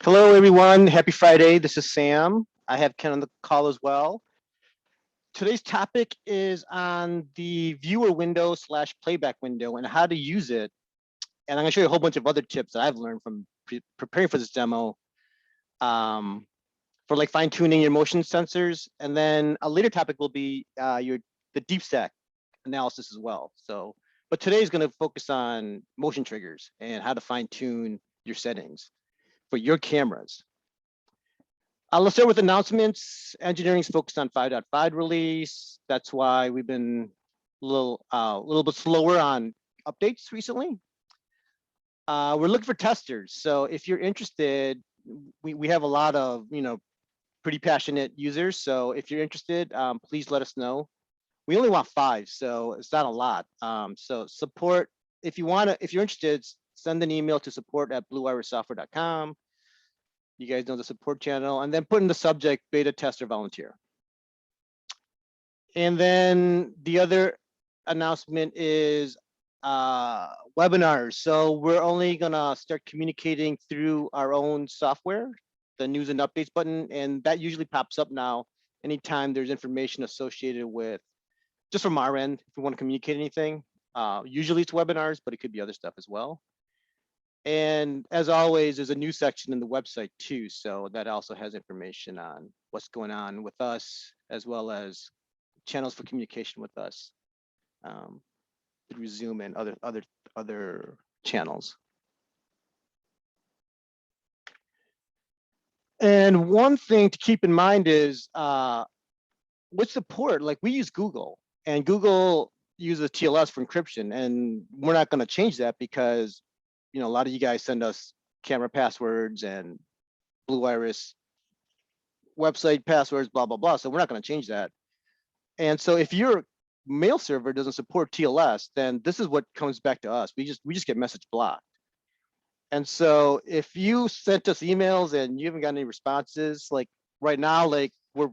Hello, everyone. Happy Friday. This is Sam. I have Ken on the call as well. Today's topic is on the viewer window slash playback window and how to use it. And I'm going to show you a whole bunch of other tips that I've learned from preparing for this demo um, for like fine tuning your motion sensors. And then a later topic will be the deep stack analysis as well. But today is going to focus on motion triggers and how to fine tune your settings for your cameras. Let's start with announcements. Engineering's focused on 5.5 release. That's why we've been a little bit slower on updates recently. We're looking for testers. So if you're interested, we have a lot of pretty passionate users. So if you're interested, please let us know. We only want 5, so it's not a lot. So support, if you're interested, send an email to support@blueirissoftware.com. You guys know the support channel, and then put in the subject beta tester volunteer. And then the other announcement is webinars. So we're only gonna start communicating through our own software, the news and updates button, and that usually pops up now anytime there's information associated with, just from our end, if we want to communicate anything. Usually it's webinars, but it could be other stuff as well. And as always, there's a news section in the website too. So that also has information on what's going on with us, as well as channels for communication with us through Zoom and other channels. And one thing to keep in mind is with support, like we use Google, and Google uses TLS for encryption, and we're not going to change that because a lot of you guys send us camera passwords and Blue Iris website passwords, blah, blah, blah. So we're not going to change that. And so if your mail server doesn't support TLS, then this is what comes back to us. We just get message blocked. And so if you sent us emails and you haven't got any responses, like right now, like we're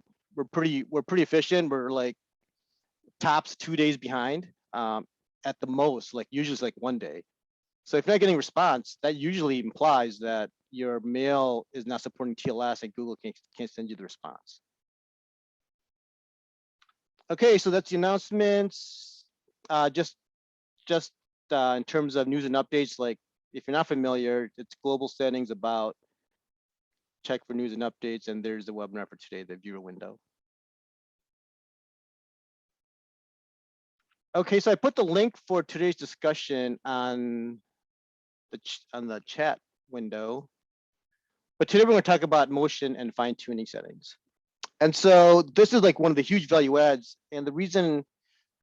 pretty efficient. We're like tops 2 days behind at the most, like usually it's like 1 day. So if you're not getting a response, that usually implies that your mail is not supporting TLS and Google can't send you the response. Okay, so that's the announcements. Just in terms of news and updates, like if you're not familiar, it's global settings about, check for news and updates, and there's the webinar for today, the viewer window. Okay, so I put the link for today's discussion on the chat window. But today we're going to talk about motion and fine tuning settings. And so this is like one of the huge value adds. And the reason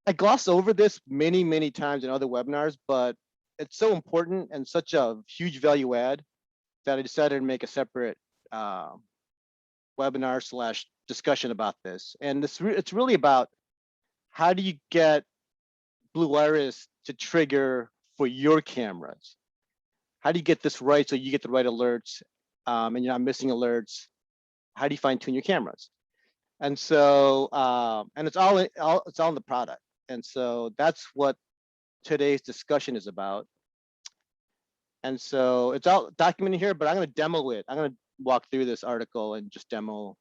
I gloss over this many times in other webinars, but it's so important and such a huge value add that I decided to make a separate webinar / discussion about this. And it's really about how do you get Blue Iris to trigger for your cameras? How do you get this right so you get the right alerts and you're not missing alerts? How do you fine tune your cameras? And so, and it's all in the product. And so that's what today's discussion is about. And so it's all documented here, but I'm going to demo it. I'm going to walk through this article and just demo.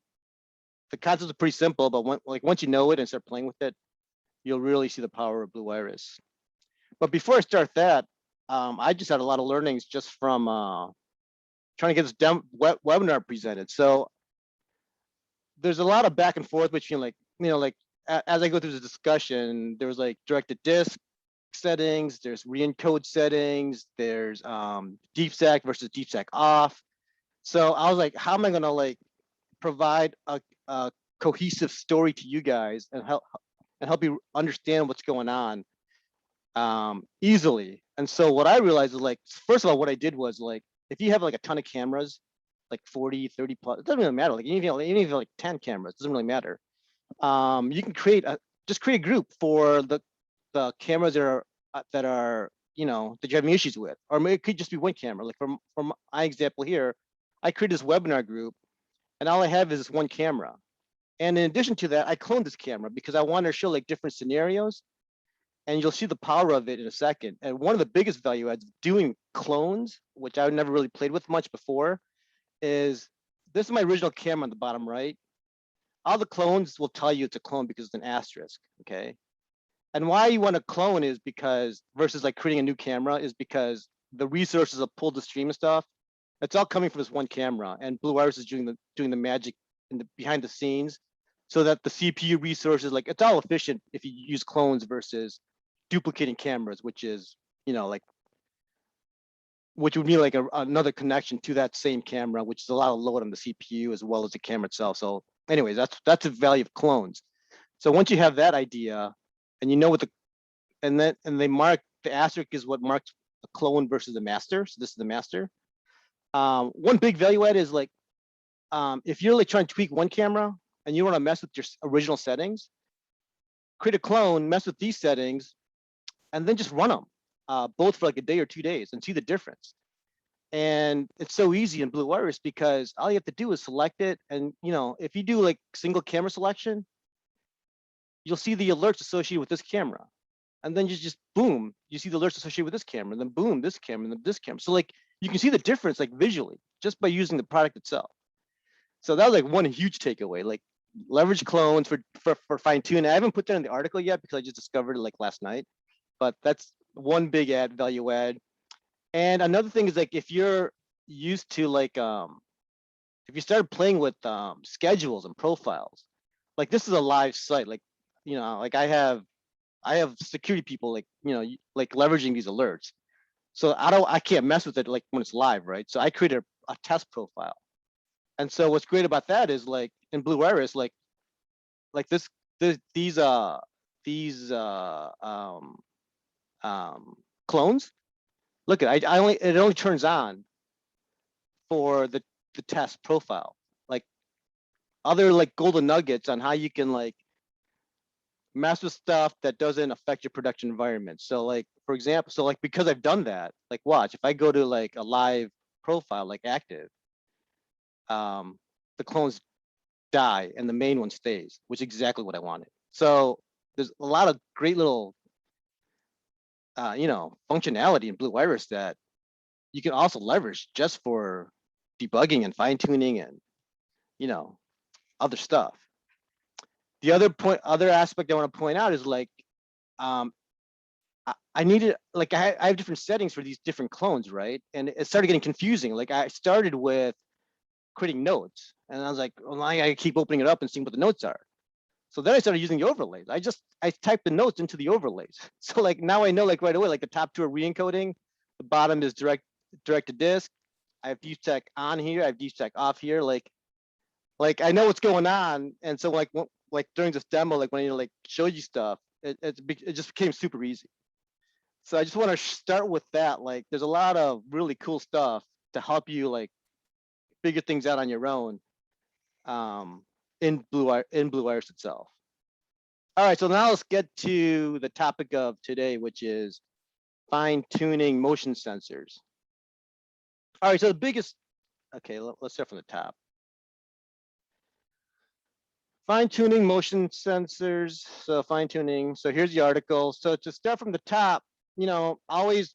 The concepts are pretty simple, but once you know it and start playing with it, you'll really see the power of Blue Iris. But before I start that, I just had a lot of learnings just from trying to get this webinar presented. So there's a lot of back and forth between as I go through the discussion, there was like directed disk settings, there's re-encode settings, there's deep stack versus deep stack off. So I was like, how am I gonna like provide a cohesive story to you guys and help you understand what's going on easily? And so what I realized is, like, first of all, what I did was, like, if you have like a ton of cameras, like 40, 30 plus, it doesn't really matter. Like even if you have like 10 cameras, it doesn't really matter. You can create a group for the cameras that are that you're having issues with, or it could just be one camera. Like from my example here, I created this webinar group, and all I have is this one camera. And in addition to that, I cloned this camera because I wanted to show like different scenarios, and you'll see the power of it in a second. And one of the biggest value adds of doing clones, which I never really played with much before, is this is my original camera on the bottom right. All the clones will tell you it's a clone because it's an asterisk, okay? And why you want to clone is because versus like creating a new camera is because the resources of pull the stream and stuff, it's all coming from this one camera, and Blue Iris is doing the magic in the behind the scenes, so that the CPU resources, like it's all efficient if you use clones versus duplicating cameras, which is like which would mean like another connection to that same camera, which is a lot of load on the CPU as well as the camera itself. So, anyways, that's the value of clones. So once you have that idea, and you know what and they mark the asterisk is what marks a clone versus a master. So this is the master. One big value add is like if you're like trying to tweak one camera and you want to mess with your original settings, create a clone, mess with these settings, and then just run them both for like a day or 2 days and see the difference. And it's so easy in Blue Iris because all you have to do is select it. And if you do like single camera selection, you'll see the alerts associated with this camera. And then you just boom, you see the alerts associated with this camera, and then boom, this camera, and then this camera. So like you can see the difference like visually just by using the product itself. So that was like one huge takeaway, like leverage clones for fine tuning. I haven't put that in the article yet because I just discovered it like last night, but that's one big value add. And another thing is like if you're used to like if you started playing with schedules and profiles, like this is a live site, like like I have security people like like leveraging these alerts. So I can't mess with it like when it's live, right? So I created a test profile. And so what's great about that is like in Blue Iris, like these clones. Look at it only turns on for the test profile. Like other like golden nuggets on how you can like mess with stuff that doesn't affect your production environment. So like for example, so like because I've done that, like watch if I go to like a live profile like active, the clones die and the main one stays, which is exactly what I wanted. So there's a lot of great little functionality in Blue Iris that you can also leverage just for debugging and fine tuning and other stuff. The other aspect I want to point out is like I needed like I have different settings for these different clones, right? And it started getting confusing. Like I started with creating notes, and I was like, well, I keep opening it up and seeing what the notes are. So then I started using the overlays. I typed the notes into the overlays. So like now I know like right away, like the top two are re-encoding, the bottom is direct to disk. I have DStack on here, I have DStack off here. Like I know what's going on, and so like during this demo, like when I like show you stuff, it just became super easy. So I just want to start with that. Like there's a lot of really cool stuff to help you like figure things out on your own in Blue Iris itself. All right, so now let's get to the topic of today, which is fine-tuning motion sensors. All right, so the biggest, okay, let's start from the top. Fine-tuning motion sensors, so fine-tuning. So here's the article. So to start from the top, always,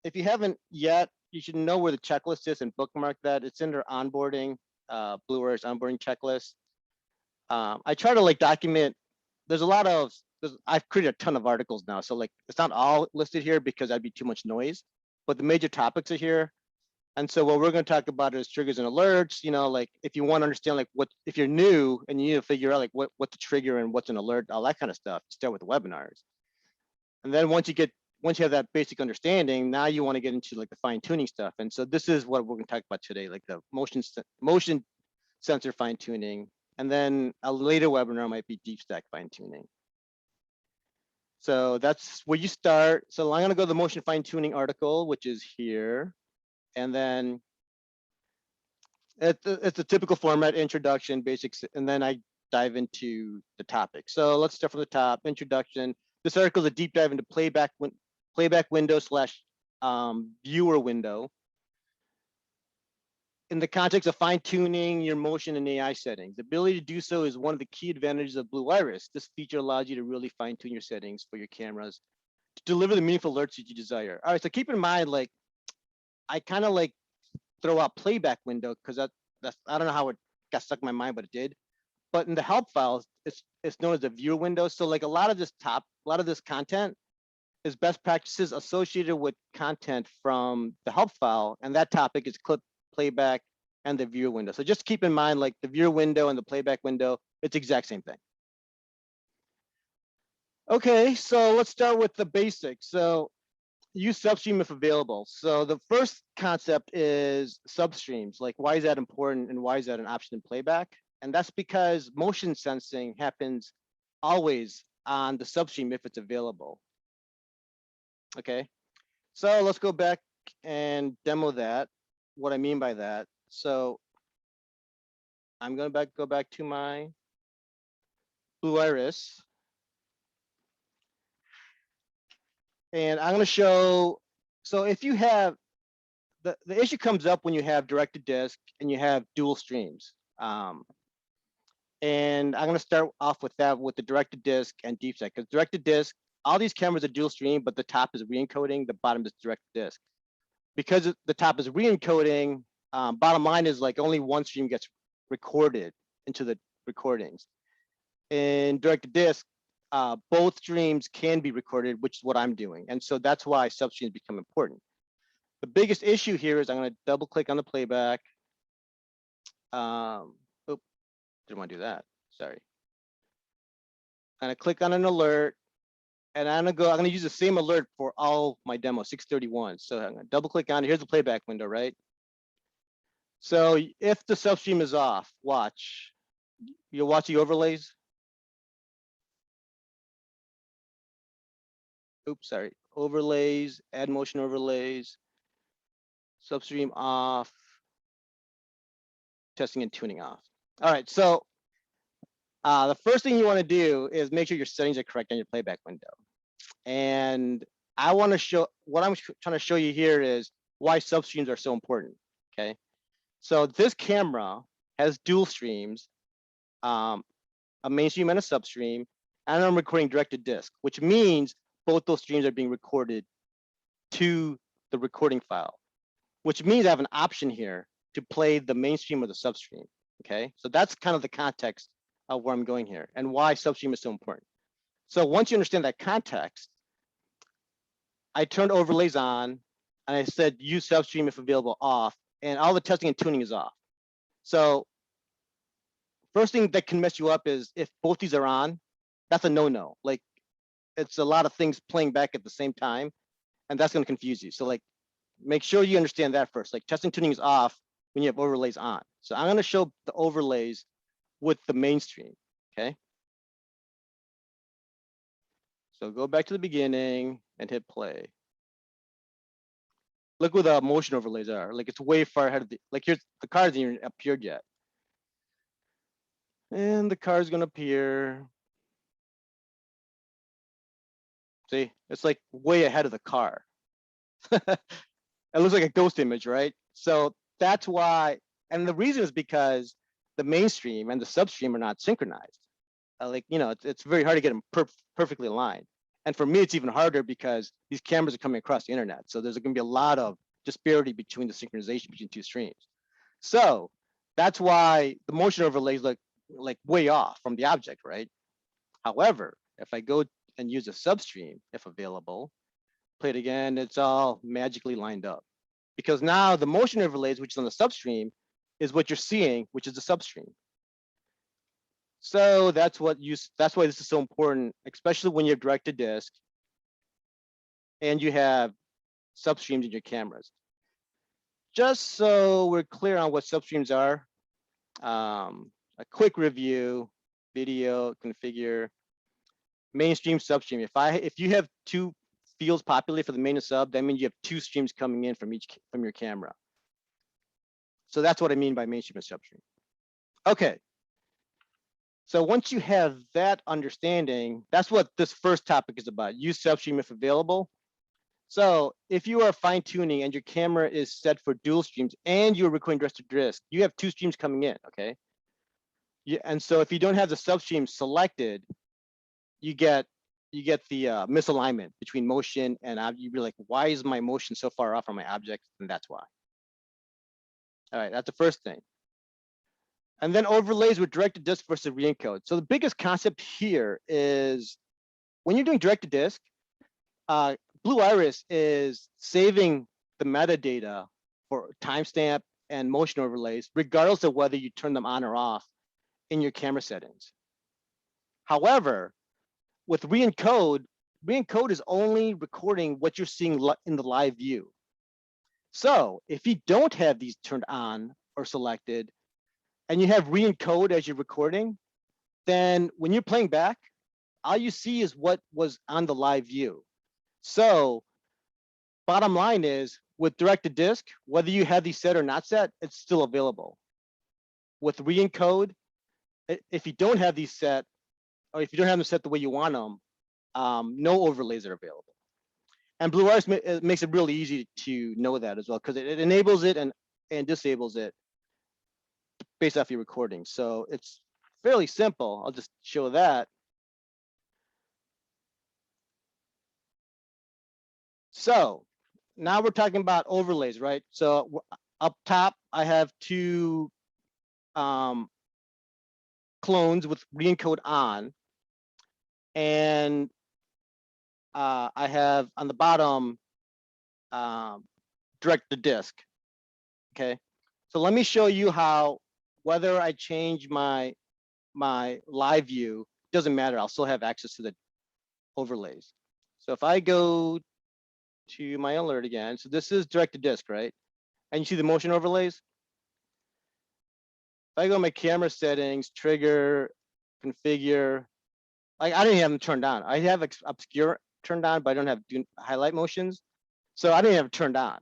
if you haven't yet, you should know where the checklist is and bookmark that. It's under onboarding, Blue Iris onboarding checklist. I try to like document. I've created a ton of articles now, so like it's not all listed here because that'd be too much noise, but the major topics are here. And so what we're going to talk about is triggers and alerts. Like if you want to understand like if you're new and you need to figure out like what to trigger and what's an alert, all that kind of stuff, start with the webinars. And then once you have that basic understanding, now you want to get into like the fine tuning stuff. And so this is what we're going to talk about today, like the motion sensor fine tuning. And then a later webinar might be deep stack fine tuning. So that's where you start. So I'm going to go to the motion fine tuning article, which is here. And then it's a typical format, introduction, basics, and then I dive into the topic. So let's start from the top, introduction. This article is a deep dive into playback window / viewer window in the context of fine-tuning your motion and AI settings. The ability to do so is one of the key advantages of Blue Iris. This feature allows you to really fine-tune your settings for your cameras to deliver the meaningful alerts that you desire. All right, so keep in mind, like, I kind of like throw out playback window because that's I don't know how it got stuck in my mind, but it did. But in the help files, it's known as the viewer window. So like a lot of this content is best practices associated with content from the help file, and that topic is clip, playback, and the viewer window. So just keep in mind, like the viewer window and the playback window, it's the exact same thing. Okay, so let's start with the basics. So use substream if available. So the first concept is substreams. Like, why is that important and why is that an option in playback? And that's because motion sensing happens always on the substream if it's available. Okay, so let's go back and demo that. What I mean by that. So I'm going to go back to my Blue Iris. And I'm going to show, so if you have, the issue comes up when you have directed disk and you have dual streams. And I'm going to start off with that with the directed disk and deep set, because directed disk, all these cameras are dual stream, but the top is re-encoding, the bottom is directed disk. Because the top is re-encoding, bottom line is like only one stream gets recorded into the recordings. In directed disk, both streams can be recorded, which is what I'm doing. And so that's why substreams become important. The biggest issue here is I'm going to double click on the playback. Didn't want to do that. Sorry. I'm going to click on an alert, and I'm going to use the same alert for all my demos, 631. So I'm going to double click on it. Here's the playback window, right? So if the substream is off, watch. You'll watch the overlays. Oops, sorry. Overlays, add motion overlays, substream off, testing and tuning off. All right, so the first thing you want to do is make sure your settings are correct on your playback window. And I want to show, what I'm trying to show you here is why substreams are so important, okay? So this camera has dual streams, a mainstream and a substream, and I'm recording directed disk, which means both those streams are being recorded to the recording file, which means I have an option here to play the mainstream or the substream, okay? So that's kind of the context of where I'm going here and why substream is so important. So once you understand that context, I turned overlays on and I said use substream if available off, and all the testing and tuning is off. So first thing that can mess you up is if both these are on, that's a no-no. Like, it's a lot of things playing back at the same time, and that's going to confuse you. So like, make sure you understand that first. Like, testing tuning is off when you have overlays on. So I'm going to show the overlays with the mainstream, okay? So go back to the beginning and hit play. Look where the motion overlays are. Like, it's way far ahead of the, like, here's the car hasn't even appeared yet. And the car is going to appear. See, it's like way ahead of the car. It looks like a ghost image, right? So that's why, and the reason is because the mainstream and the substream are not synchronized. Like, you know, it's very hard to get them perfectly aligned. And for me, it's even harder because these cameras are coming across the internet. So there's going to be a lot of disparity between the synchronization between two streams. So that's why the motion overlays look like way off from the object, right? However, if I go and use a substream, if available, play it again, it's all magically lined up. Because now the motion overlays, which is on the substream, is what you're seeing, which is the substream. So that's why this is so important, especially when you have directed disk and you have substreams in your cameras. Just so we're clear on what substreams are, a quick review, video, configure, mainstream, substream. If you have two fields populated for the main and sub, that means you have two streams coming in from your camera. So that's what I mean by mainstream and substream. Okay. So once you have that understanding, that's what this first topic is about. Use substream if available. So if you are fine tuning and your camera is set for dual streams and you're recording directed disk, you have two streams coming in, okay? And so if you don't have the substream selected, you get the misalignment between motion and you'd be like, why is my motion so far off from my object? And that's why. All right, that's the first thing. And then overlays with direct-to-disk versus re-encode. So the biggest concept here is when you're doing direct-to-disk, Blue Iris is saving the metadata for timestamp and motion overlays, regardless of whether you turn them on or off in your camera settings. However, with re-encode is only recording what you're seeing in the live view. So if you don't have these turned on or selected, and you have re-encode as you're recording, then when you're playing back, all you see is what was on the live view. So bottom line is, with direct-to-disk, whether you have these set or not set, it's still available. With re-encode, if you don't have these set, or if you don't have them set the way you want them, no overlays are available. And Blue Iris makes it really easy to know that as well, because it enables it and disables it based off your recording. So it's fairly simple. I'll just show that. So now we're talking about overlays, right? So up top, I have two clones with re-encode on, and I have on the bottom direct-to-disk. Okay, so let me show you how, whether I change my live view, doesn't matter. I'll still have access to the overlays. So if I go to my alert again, so this is direct-to-disk, right? And you see the motion overlays. If I go to my camera settings, trigger, configure, like I didn't have them turned on. I have obscure turned on, but I don't have highlight motions. So I didn't have it turned on.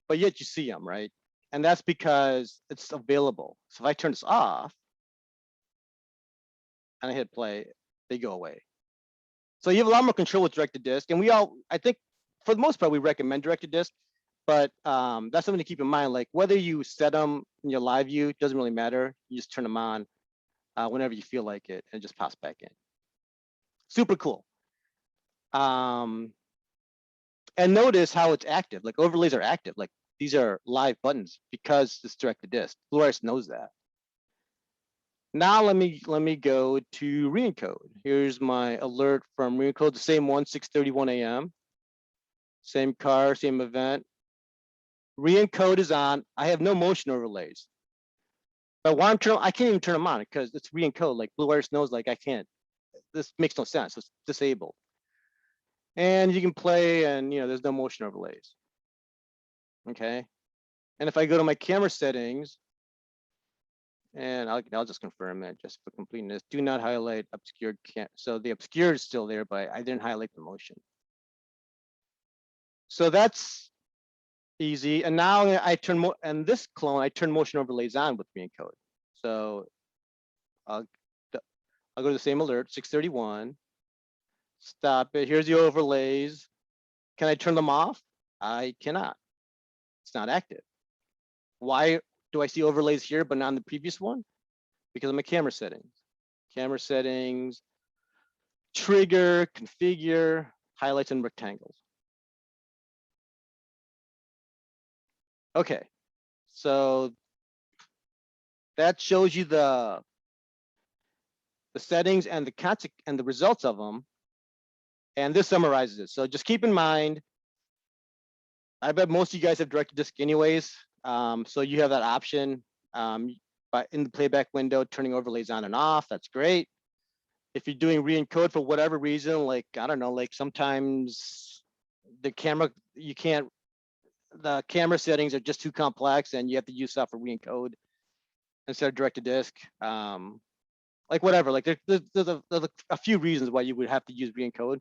But yet you see them, right? And that's because it's available. So if I turn this off and I hit play, they go away. So you have a lot more control with direct-to-disk. And I think for the most part, we recommend direct-to-disk, but that's something to keep in mind. Like whether you set them in your live view, doesn't really matter. You just turn them on whenever you feel like it and just pops back in. Super cool. And notice how it's active. Like overlays are active. Like these are live buttons because it's direct-to-disk. Blue Iris knows that. Now let me go to re-encode. Here's my alert from re-encode, the same one, 6:31 a.m. Same car, same event. Re-encode is on. I have no motion overlays. But I can't even turn them on because it's re-encode. Like Blue Iris knows, like I can't. This makes no sense. It's disabled. And you can play, and there's no motion overlays. Okay. And if I go to my camera settings, and I'll just confirm it just for completeness. Do not highlight obscured. So the obscured is still there, but I didn't highlight the motion. So that's easy. And now I turn and this clone, I turn motion overlays on with re-encode. So I'll go to the same alert, 6:31. Stop it. Here's the overlays. Can I turn them off? I cannot. It's not active. Why do I see overlays here but not on the previous one? Because of my camera settings. Camera settings, trigger, configure, highlights and rectangles. Okay, so that shows you the settings and the results of them. And this summarizes it. So just keep in mind, I bet most of you guys have direct-to-disk anyways. So you have that option but in the playback window, turning overlays on and off. That's great. If you're doing re-encode for whatever reason, like, I don't know, like sometimes the camera settings are just too complex and you have to use software re-encode instead of direct-to-disk. Like whatever, like there's a few reasons why you would have to use re-encode.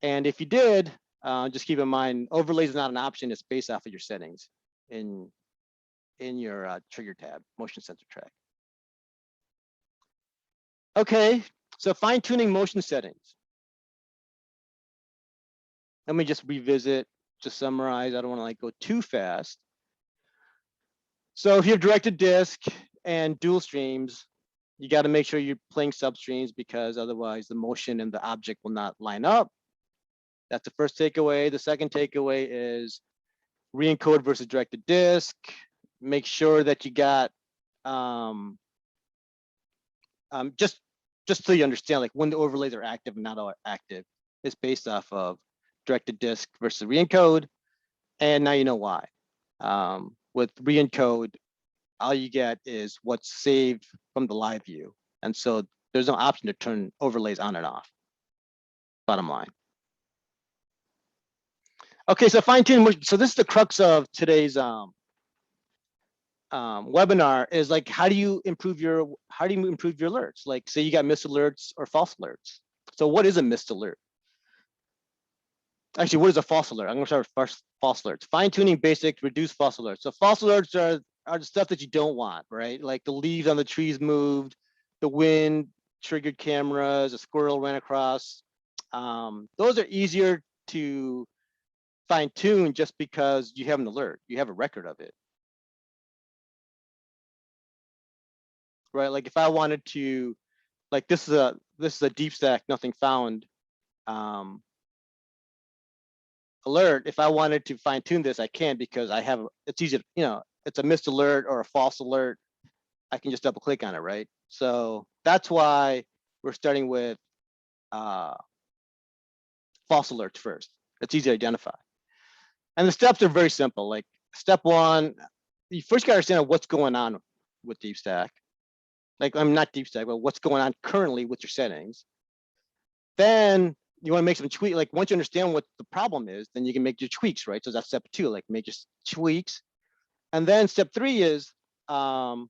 And if you did, just keep in mind, overlays is not an option. It's based off of your settings in your trigger tab, motion sensor track. Okay, so fine-tuning motion settings. Let me just revisit, just summarize. I don't want to like go too fast. So if you have direct-to-disk and dual streams, you got to make sure you're playing substreams because otherwise the motion and the object will not line up. That's the first takeaway. The second takeaway is re-encode versus direct-to-disk. Make sure that you got um, just so you understand, like when the overlays are active and not active, it's based off of directed disk versus re-encode, and now you know why. With re-encode, all you get is what's saved from the live view, and so there's no option to turn overlays on and off. Bottom line. Okay, so fine tuning. So this is the crux of today's webinar, is like, how do you improve your alerts? Like, say you got missed alerts or false alerts. So what is a missed alert? Actually, what is a false alert? I'm going to start with first false alerts. Fine tuning basics, reduce false alerts. So false alerts are the stuff that you don't want, right? Like the leaves on the trees moved, the wind triggered cameras, a squirrel ran across. Those are easier to fine tune just because you have an alert, you have a record of it, right? Like if I wanted to, like this is a deep stack nothing found alert. If I wanted to fine tune this, I can, because I have, it's easy to, it's a missed alert or a false alert. I can just double click on it, right? So that's why we're starting with false alerts first. It's easy to identify. And the steps are very simple. Like step one, you first got to understand what's going on with deep stack. Like I'm not deep stack, but what's going on currently with your settings. Then you want to make some tweak. Like once you understand what the problem is, then you can make your tweaks, right? So that's step two, like make your tweaks. And then step three is, does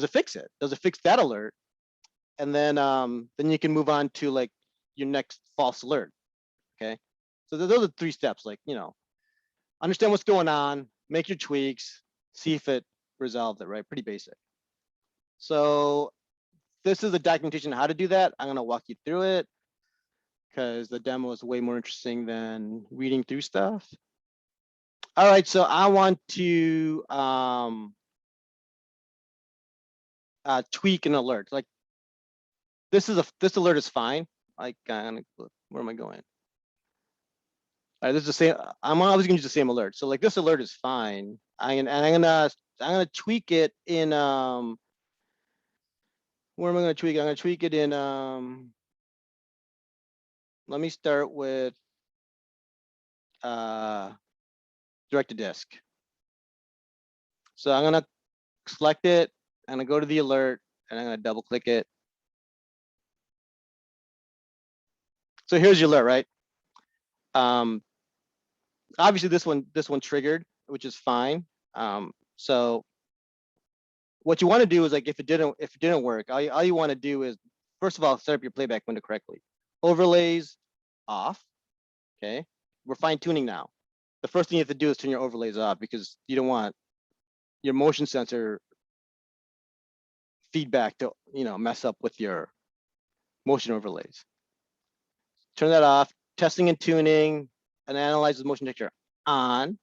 it fix it? Does it fix that alert? And then you can move on to like your next false alert. Okay. So those are three steps. Like, understand what's going on, make your tweaks, see if it resolved it, right? Pretty basic. So this is a documentation on how to do that. I'm going to walk you through it because the demo is way more interesting than reading through stuff. All right, so I want to tweak an alert. Like this alert is fine. Like where am I going? All right, this is the same. I'm always gonna use the same alert. So like this alert is fine. I'm gonna tweak it in where am I gonna tweak it? I'm gonna tweak it in let me start with directed disk. So I'm gonna select it, I'm gonna go to the alert, and I'm gonna double click it. So here's your alert, right? Obviously this one triggered, which is fine. So what you want to do is, like, if it didn't work, all you want to do is, first of all, set up your playback window correctly. Overlays off. Okay, we're fine tuning now. The first thing you have to do is turn your overlays off, because you don't want your motion sensor feedback to mess up with your motion overlays. Turn that off. Testing and tuning and analyze the motion detector on.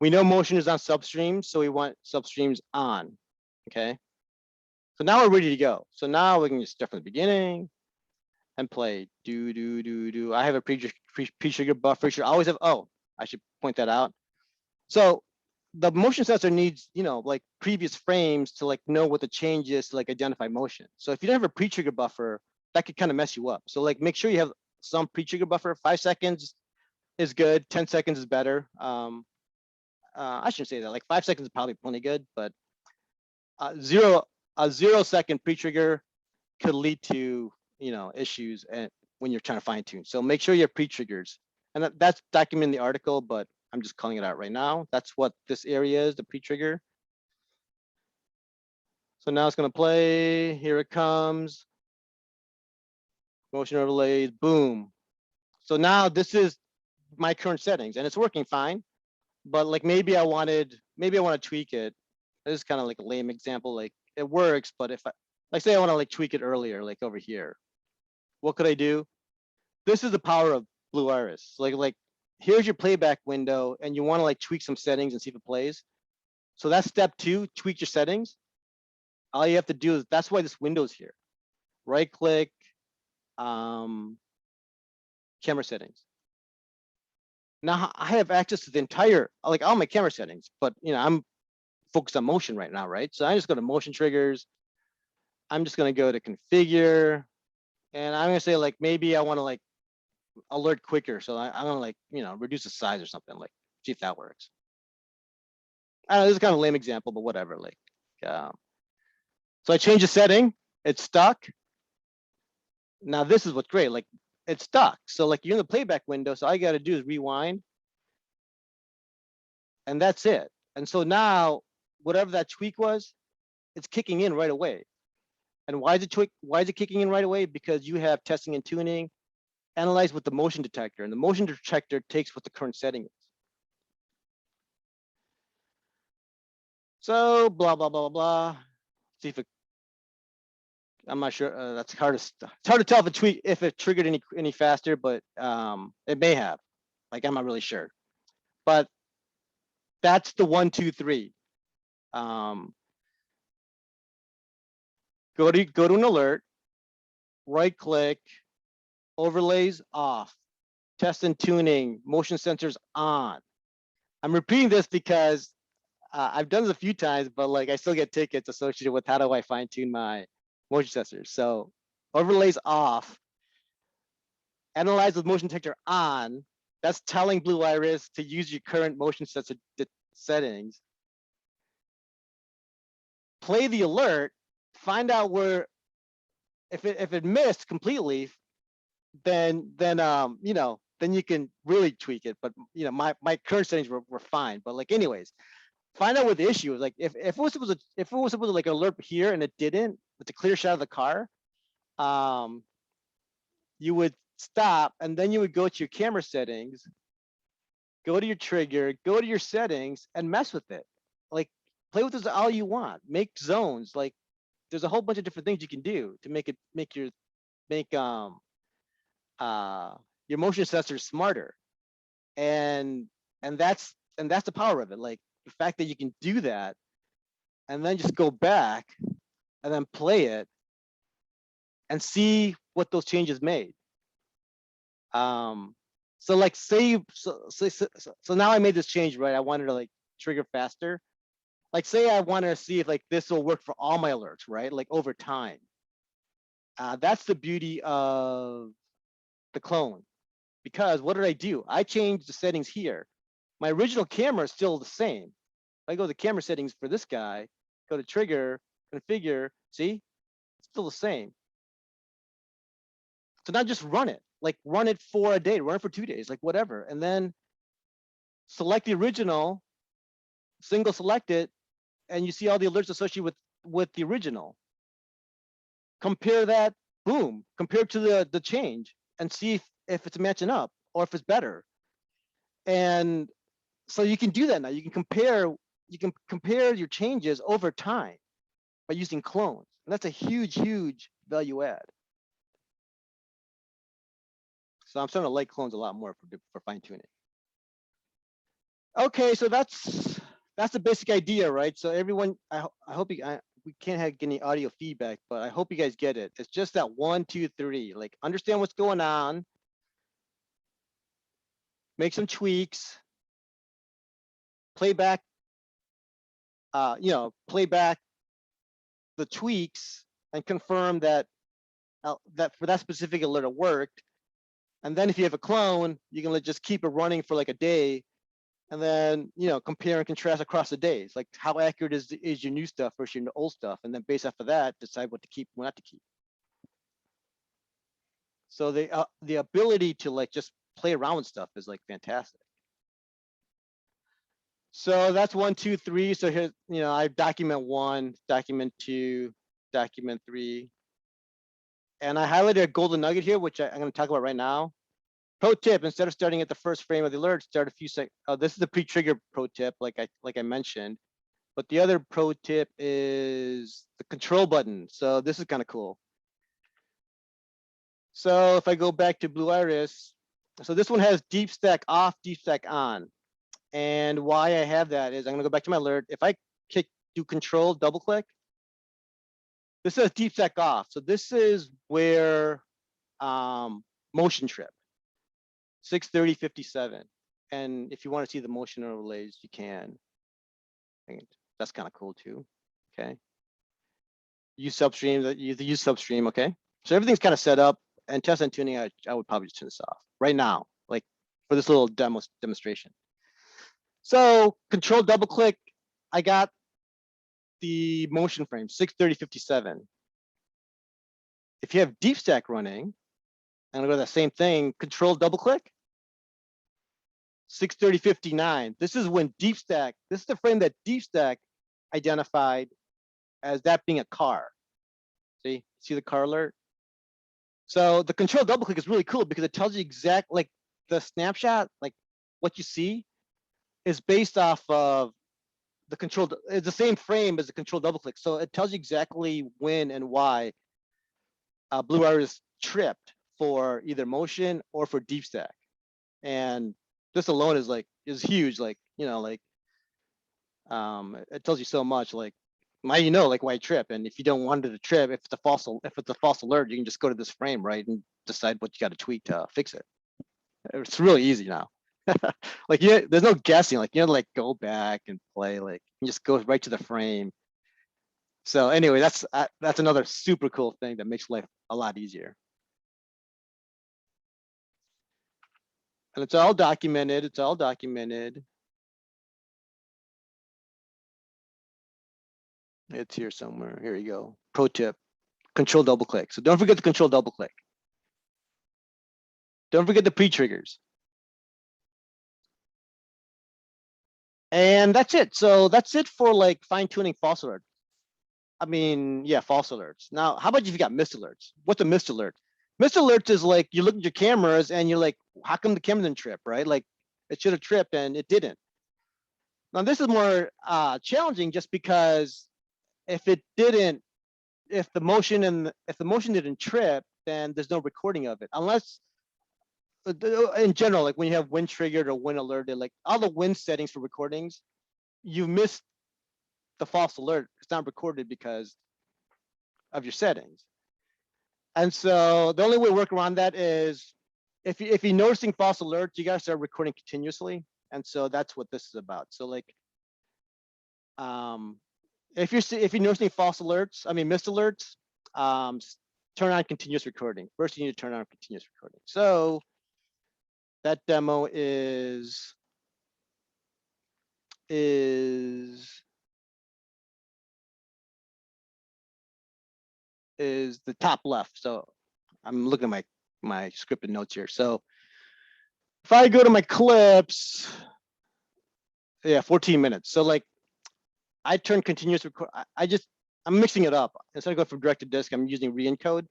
We know motion is on substreams, so we want substreams on. Okay. So now we're ready to go. So now we can just start from the beginning and play. Do. I have a pre-trigger buffer. Should always have. Oh, I should point that out. So the motion sensor needs, like previous frames to like know what the change is to like identify motion. So if you don't have a pre-trigger buffer, that could kind of mess you up. So like make sure you have some pre-trigger buffer. 5 seconds is good. 10 seconds is better. I shouldn't say that. Like 5 seconds is probably plenty good, but a 0 second pre-trigger could lead to issues and when you're trying to fine tune. So make sure you have pre-triggers, and that's documented in the article, but I'm just calling it out right now. That's what this area is, the pre-trigger. So now it's going to play. Here it comes. Motion overlays, boom. So now this is my current settings and it's working fine, but like maybe I want to tweak it. This is kind of like a lame example. Like it works, but if like say I want to like tweak it earlier, like over here, what could I do? This is the power of Blue Iris. Like here's your playback window, and you want to like tweak some settings and see if it plays. So that's step 2, tweak your settings. All you have to do is, that's why this window's here. Right click, camera settings. Now I have access to the entire, like all my camera settings, but I'm focus on motion right now, right? So I just go to motion triggers. I'm just gonna go to configure, and I'm gonna say like maybe I want to like alert quicker, so I'm gonna like reduce the size or something, like see if that works. I don't know, this is kind of a lame example, but whatever. Like, so I change the setting, it's stuck. Now this is what's great, like it's stuck. So like you're in the playback window, so all you got to do is rewind, and that's it. And so now whatever that tweak was, it's kicking in right away. And why is it kicking in right away? Because you have testing and tuning, analyze with the motion detector, and the motion detector takes what the current setting is. So blah blah blah blah blah. See if it. I'm not sure. That's hard to. It's hard to tell if it triggered any faster, but it may have. Like I'm not really sure. But that's the 1, 2, 3. Go to an alert. Right click. Overlays off. Test and tuning. Motion sensors on. I'm repeating this because I've done this a few times, but like I still get tickets associated with how do I fine tune my motion sensors. So overlays off, analyze with motion detector on. That's telling Blue Iris to use your current motion sensor settings. Play the alert, find out where if it missed completely, then you can really tweak it. But my current settings were fine. But like anyways, find out what the issue is. Like if it was supposed to like alert here and it didn't, with the clear shot of the car, you would stop and then you would go to your camera settings, go to your trigger, go to your settings and mess with it. Like play with this all you want. Make zones. Like there's a whole bunch of different things you can do to make your motion sensors smarter. And that's the power of it. Like the fact that you can do that and then just go back and then play it and see what those changes made. So like say so now I made this change, right? I wanted to like trigger faster. Like say I want to see if like this will work for all my alerts, right? Like over time. That's the beauty of the clone. Because what did I do? I changed the settings here. My original camera is still the same. If I go to camera settings for this guy, go to trigger, configure, see? It's still the same. So now just run it. Like run it for a day, run it for 2 days, like whatever. And then select the original, single select it, and you see all the alerts associated with the original. Compare that, boom, compare to the change and see if it's matching up or if it's better. And so you can do that now. You can compare your changes over time by using clones. And that's a huge, huge value add. So I'm starting to like clones a lot more for fine tuning. Okay, so that's the basic idea, right? So everyone, I hope we can't have any audio feedback, but I hope you guys get it. It's just that 1, 2, 3. Like understand what's going on, make some tweaks, play back, play back the tweaks and confirm that that for that specific alert it worked. And then if you have a clone, you can just keep it running for like a day, and then compare and contrast across the days. Like how accurate is your new stuff versus your old stuff, and then based off of that, decide what to keep, what not to keep. So the ability to like just play around with stuff is like fantastic. So that's 1, 2, 3. So here, I document 1, document 2, document 3. And I highlighted a golden nugget here, which I'm going to talk about right now. Pro tip: instead of starting at the first frame of the alert, start a few seconds. Oh, this is the pre-trigger pro tip, like I mentioned. But the other pro tip is the control button. So this is kind of cool. So if I go back to Blue Iris, so this one has deep stack off, deep stack on. And why I have that is I'm going to go back to my alert. If I do control, double click, this says deep stack off. So this is where motion trip, 630/57. And if you want to see the motion overlays, you can. That's kind of cool too. Okay. Use substream, use substream. Okay. So everything's kind of set up, and test and tuning, I would probably just turn this off right now, like for this little demonstration. So control double click, I got the motion frame 630/57. If you have deep stack running, I'm gonna go to that same thing, control double click, 630/59. This is when deep stack, this is the frame that deep stack identified as that being a car. See the car alert? So the control double click is really cool because it tells you exact, like the snapshot, like what you see is based off of the control. It's the same frame as the control double click. So it tells you exactly when and why Blue Iris tripped for either motion or for deep stack. And this alone is huge. Like, you know, like it tells you so much, like now you know like why trip. And if you don't want it to trip, if it's a false alert, you can just go to this frame, right, and decide what you got to tweak to fix it. It's really easy now. Like, yeah, there's no guessing. Like, you know, like go back and play. Like, you just go right to the frame. So anyway, that's another super cool thing that makes life a lot easier. And it's all documented. It's all documented. It's here somewhere. Here you go. Pro tip: control double click. So don't forget to control double click. Don't forget the pre-triggers. And that's it. So that's it for like fine-tuning false alerts. I mean, yeah, false alerts. Now, how about if you got missed alerts? What's a missed alert? Missed alerts is like you look at your cameras and you're like, how come the camera didn't trip, right? Like it should have tripped and it didn't. Now this is more challenging just because if it didn't, if the motion didn't trip, then there's no recording of it. Unless in general, like when you have wind triggered or wind alerted, like all the wind settings for recordings, you missed the false alert. It's not recorded because of your settings. And so the only way to work around that is if you're noticing false alerts, you gotta start recording continuously. And so that's what this is about. So like, if you're noticing false alerts, I mean missed alerts, turn on continuous recording. First, you need to turn on continuous recording. So that demo is the top left. So I'm looking at my scripted notes here. So if I go to my clips, yeah, 14 minutes. So like I turn continuous record. I'm mixing it up. Instead of going from direct to disk, I'm using re-encode,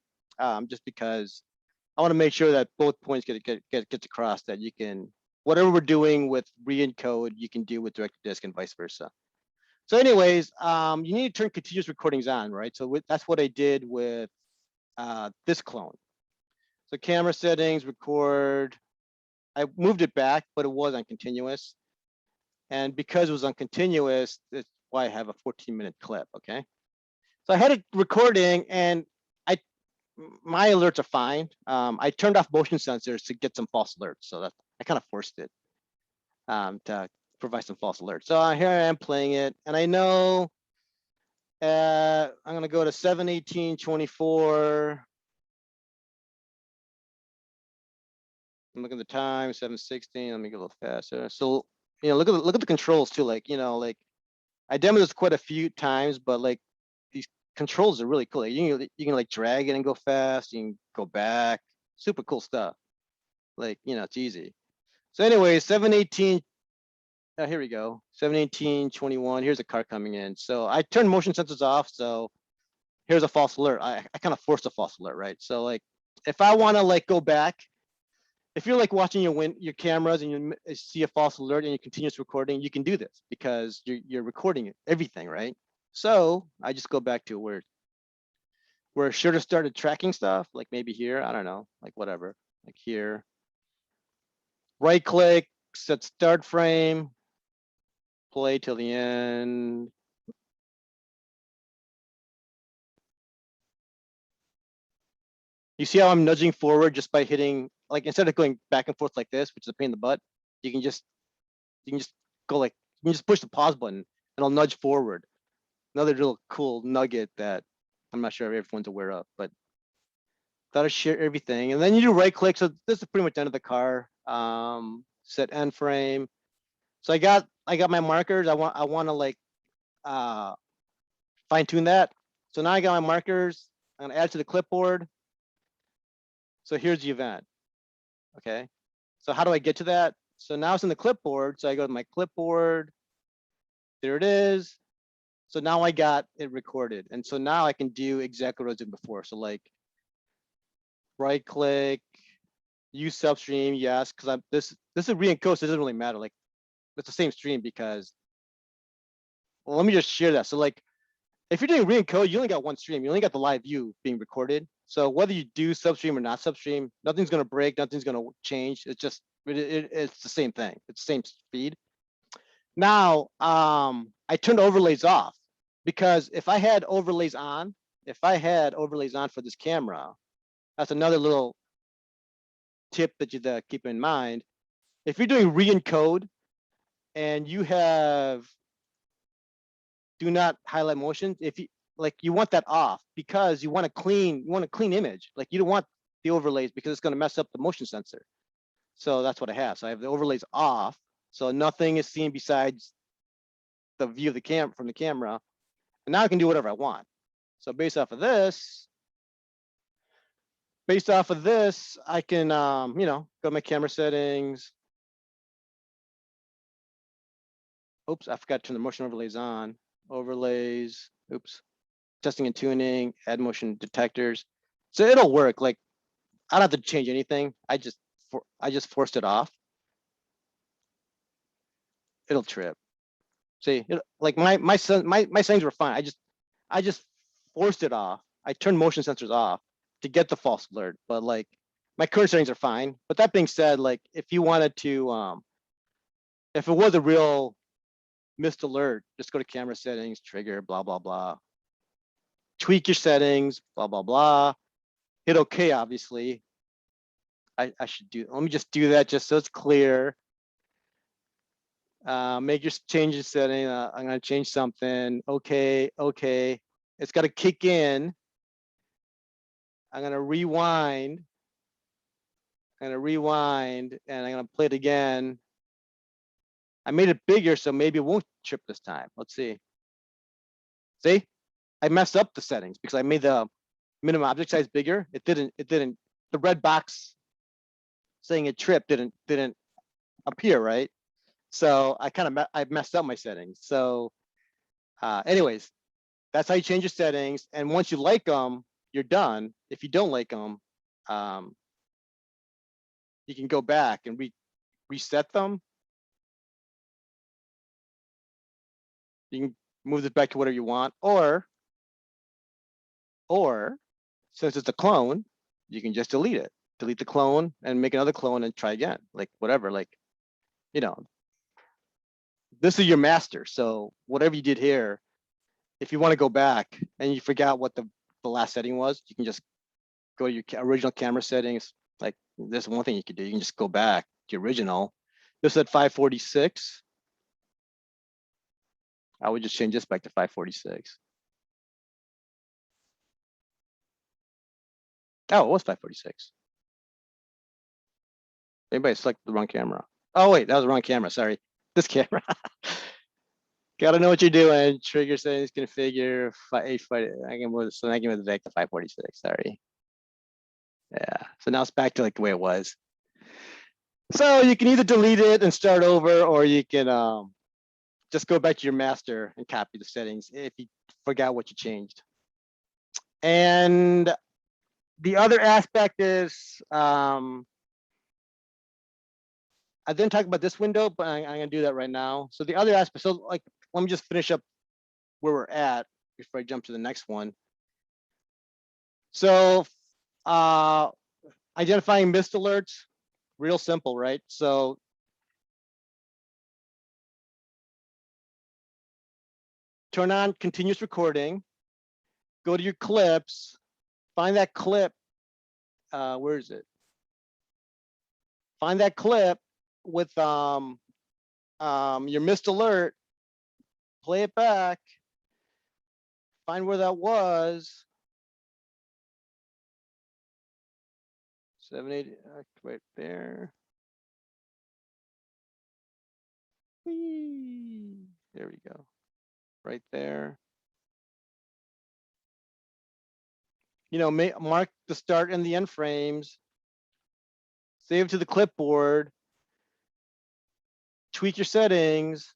just because I want to make sure that both points gets across, that you can, whatever we're doing with re-encode, you can do with direct to disk and vice versa. So anyways, you need to turn continuous recordings on, right? So that's what I did with this clone. So camera settings, record. I moved it back, but it was on continuous. And because it was on continuous, that's why I have a 14-minute clip, okay? So I had it recording and my alerts are fine. I turned off motion sensors to get some false alerts. So that I kind of forced it to provide some false alerts. So here I am playing it, and I know I'm gonna go to 7:18:24. I'm looking at the time, 7:16. Let me get a little faster. So, you know, look at the controls too. Like, you know, like I demoed this quite a few times, but like these controls are really cool. Like, you can like drag it and go fast. You can go back. Super cool stuff. Like, you know, it's easy. So anyway, 7:18. Here we go. 7:18:21. Here's a car coming in. So I turned motion sensors off. So here's a false alert. I kind of forced a false alert, right? So like, if I want to like go back, if you're like watching your cameras and you see a false alert and you continuous recording, you can do this because you're recording everything, right? So I just go back to where I should have started tracking stuff, like maybe here, I don't know, like whatever, like here. Right click, set start frame, play till the end. You see how I'm nudging forward just by hitting, like instead of going back and forth like this, which is a pain in the butt, you can just go like, you can just push the pause button. it'll nudge forward. Another real cool nugget that I'm not sure if everyone's aware of, but thought I'd share everything. And then you do right click. So this is pretty much the end of the car. Set end frame. So I got my markers. I want to like fine tune that. So now I got my markers. I'm gonna add to the clipboard. So here's the event. Okay. So how do I get to that? So now it's in the clipboard. So I go to my clipboard. There it is. So now I got it recorded. And so now I can do exactly what I was doing before. So like right click, use substream, yes, because I'm this is re-encode, so it doesn't really matter. Like it's the same stream because, well, let me just share that. So like if you're doing re-encode, you only got one stream. You only got the live view being recorded. So whether you do substream or not substream, nothing's gonna break, nothing's gonna change. It's just it's the same thing. It's the same speed. Now I turned overlays off because if I had overlays on for this camera, that's another little tip that you keep in mind. If you're doing re-encode and you have do not highlight motions, if you like, you want that off because you want a clean image. Like you don't want the overlays because it's going to mess up the motion sensor. So that's what I have. So I have the overlays off, so nothing is seen besides the view of the camera from the camera. And now I can do whatever I want. So based off of this, I can you know, go to my camera settings. Oops, I forgot to turn the motion overlays on. Overlays, oops. Testing and tuning, add motion detectors. So it'll work. Like I don't have to change anything. I just forced it off. It'll trip. See, like my settings were fine. I just forced it off. I turned motion sensors off to get the false alert. But like my current settings are fine. But that being said, like if you wanted to, if it was a real missed alert, just go to camera settings, trigger, blah blah blah. Tweak your settings, blah blah blah. Hit OK, obviously. I should do. Let me just do that just so it's clear. Make your changes setting. I'm gonna change something. Okay. It's got to kick in. I'm gonna rewind. And I'm gonna play it again. I made it bigger, so maybe it won't trip this time. Let's see. See, I messed up the settings because I made the minimum object size bigger. It didn't. The red box saying it tripped didn't appear, right? So I messed up my settings. So anyways, that's how you change your settings. And once you like them, you're done. If you don't like them, you can go back and reset them. You can move it back to whatever you want, or since it's a clone, you can just delete it. Delete the clone and make another clone and try again. Like whatever, like, you know, this is your master. So whatever you did here, if you want to go back and you forgot what the last setting was, you can just go to your original camera settings. Like there's one thing you could do. You can just go back to your original. This at 546. I would just change this back to 546. Oh, it was 546. Anybody select the wrong camera? Oh wait, that was the wrong camera. Sorry, this camera. Gotta know what you're doing. Trigger settings, configure. I can move it back to 546. Sorry. Yeah. So now it's back to like the way it was. So you can either delete it and start over, or you can just go back to your master and copy the settings if you forgot what you changed. And the other aspect is, I didn't talk about this window, but I'm gonna do that right now. So the other aspect, so like, let me just finish up where we're at before I jump to the next one. So identifying missed alerts, real simple, right? So turn on continuous recording, go to your clips, find that clip. Where is it? Find that clip with your missed alert. play it back, find where that was. 780 right there. Whee! There we go. Right there. You know, mark the start and the end frames. Save it to the clipboard. Tweak your settings.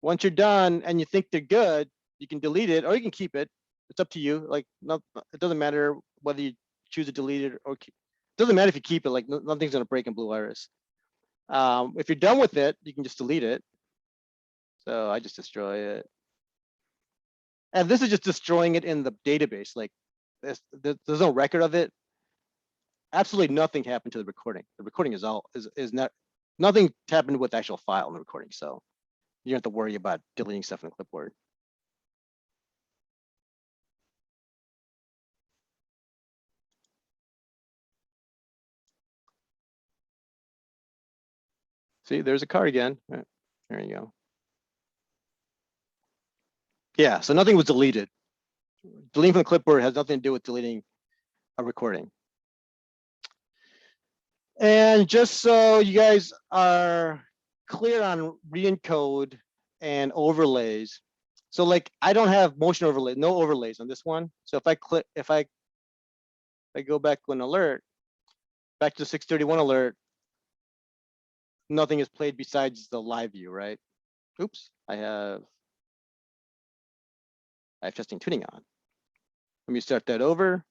Once you're done and you think they're good, you can delete it or you can keep it. It's up to you. Like, it doesn't matter whether you choose to delete it or keep. It doesn't matter if you keep it. Like, nothing's gonna break in Blue Iris. If you're done with it, you can just delete it. So I just destroy it. And this is just destroying it in the database. Like, there's no record of it. Absolutely nothing happened to the recording. The recording is not, nothing happened with the actual file in the recording. So you don't have to worry about deleting stuff in the clipboard. See, there's a car again. Right, there you go. Yeah, so nothing was deleted. Deleting from the clipboard has nothing to do with deleting a recording. And just so you guys are clear on re-encode and overlays. So like, I don't have motion overlay, no overlays on this one. So if I go back to an alert, back to the 631 alert, nothing is played besides the live view, right? Oops, I have testing tuning on. Let me start that over.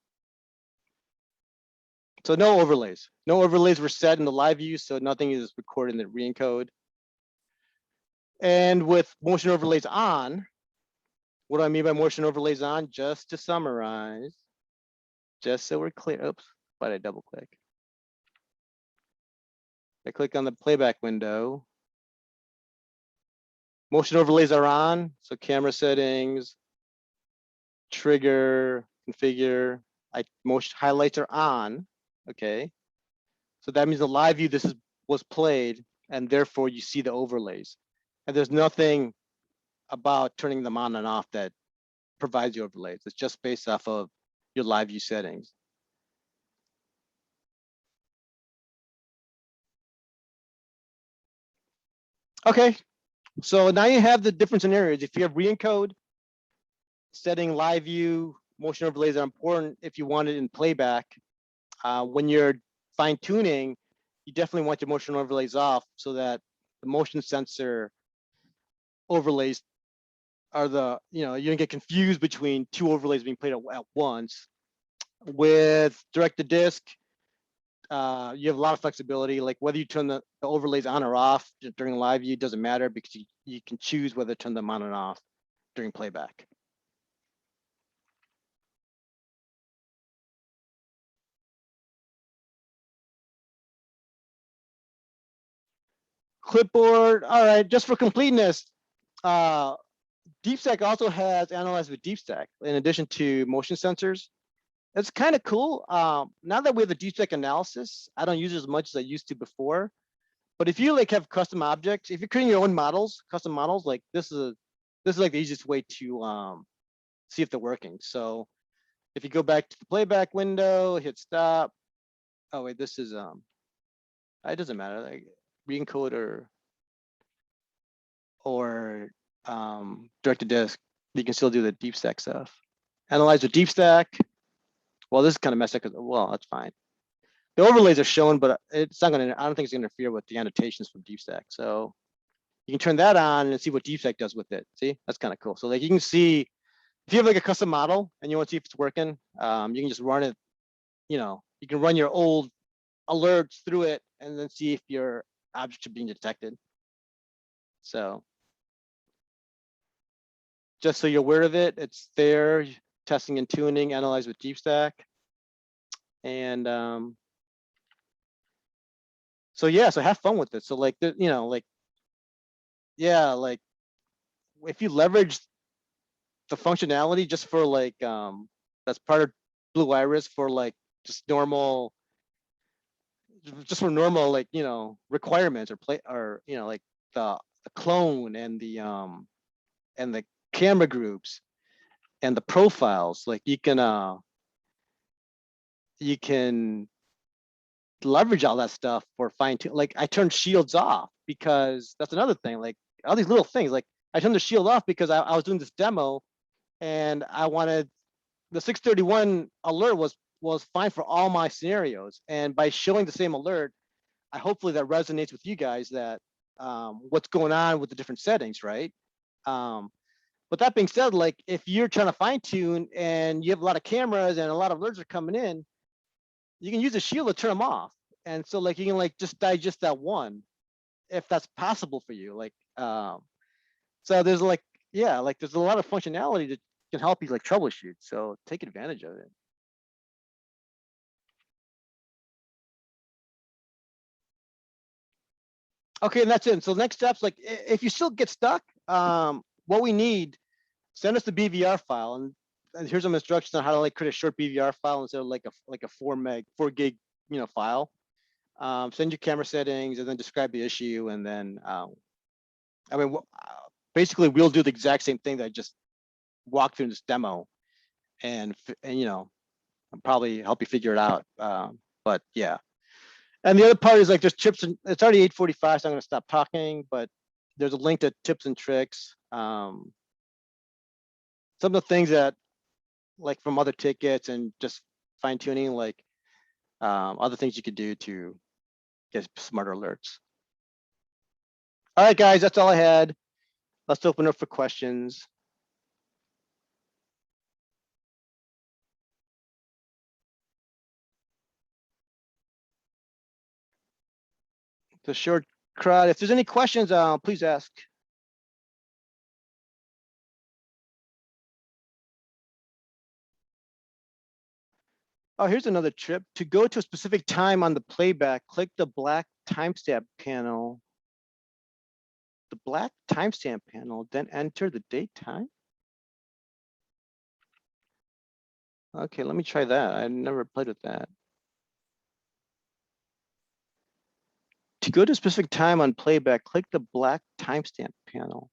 So no overlays. No overlays were set in the live view, so nothing is recorded in the re-encode. And with motion overlays on, what do I mean by motion overlays on? Just to summarize, just so we're clear. Oops, why did I double click? I click on the playback window. Motion overlays are on, so camera settings, trigger, configure, motion highlights are on, okay? So that means the live view, was played, and therefore you see the overlays. And there's nothing about turning them on and off that provides you overlays. It's just based off of your live view settings. Okay, so now you have the different scenarios. If you have re-encode, setting live view, motion overlays are important if you want it in playback. When you're fine tuning, you definitely want your motion overlays off so that the motion sensor overlays are you don't get confused between two overlays being played at once. With direct to disk, you have a lot of flexibility. Like whether you turn the overlays on or off during live view doesn't matter because you can choose whether to turn them on and off during playback. Clipboard, all right, just for completeness, DeepStack also has Analyze with DeepStack in addition to motion sensors. It's kind of cool. Now that we have the DeepStack analysis, I don't use it as much as I used to before. But if you like have custom objects, if you're creating your own models, custom models, like this is like the easiest way to see if they're working. So if you go back to the playback window, hit stop. Oh wait, this is it doesn't matter. Like re-encode or direct to disk, you can still do the DeepStack stuff. Analyze with DeepStack. Well, this is kind of messed up because, well, that's fine. The overlays are shown, but it's not gonna, I don't think it's gonna interfere with the annotations from DeepStack. So you can turn that on and see what DeepStack does with it. See, that's kind of cool. So like you can see, if you have like a custom model and you want to see if it's working, you can just run it, you can run your old alerts through it and then see if your objects are being detected. So just so you're aware of it, it's there, testing and tuning, analyze with DeepStack. And so yeah, so have fun with it. So like, yeah, like if you leverage the functionality just for like, that's part of Blue Iris for like just for normal, like, requirements or like the clone and the camera groups and the profiles, like you can leverage all that stuff for fine tune. Like I turned shields off because that's another thing. Like all these little things. Like I turned the shield off because I was doing this demo and I wanted the 631 alert was fine for all my scenarios. And by showing the same alert, hopefully that resonates with you guys that what's going on with the different settings, right? But that being said, like if you're trying to fine tune and you have a lot of cameras and a lot of alerts are coming in, you can use the shield to turn them off. And so like you can like just digest that one if that's possible for you. Like so there's like, yeah, like there's a lot of functionality that can help you like troubleshoot. So take advantage of it. Okay, and that's it. So next steps, like if you still get stuck, what we need, send us the BVR file, and here's some instructions on how to like create a short BVR file instead of like a 4 gig, file. Send your camera settings and then describe the issue, and then I mean, basically we'll do the exact same thing that I just walked through in this demo, and I'll probably help you figure it out. But yeah. And the other part is like there's tips, and it's already 8:45, so I'm going to stop talking. But there's a link to tips and tricks. Some of the things that, like from other tickets and just fine tuning, like other things you could do to get smarter alerts. All right, guys, that's all I had. Let's open up for questions. The short crowd. If there's any questions, please ask. Oh, here's another tip. To go to a specific time on the playback, click the black timestamp panel. The black timestamp panel, then enter the date time. Okay, let me try that. I never played with that. To go to a specific time on playback, click the black timestamp panel.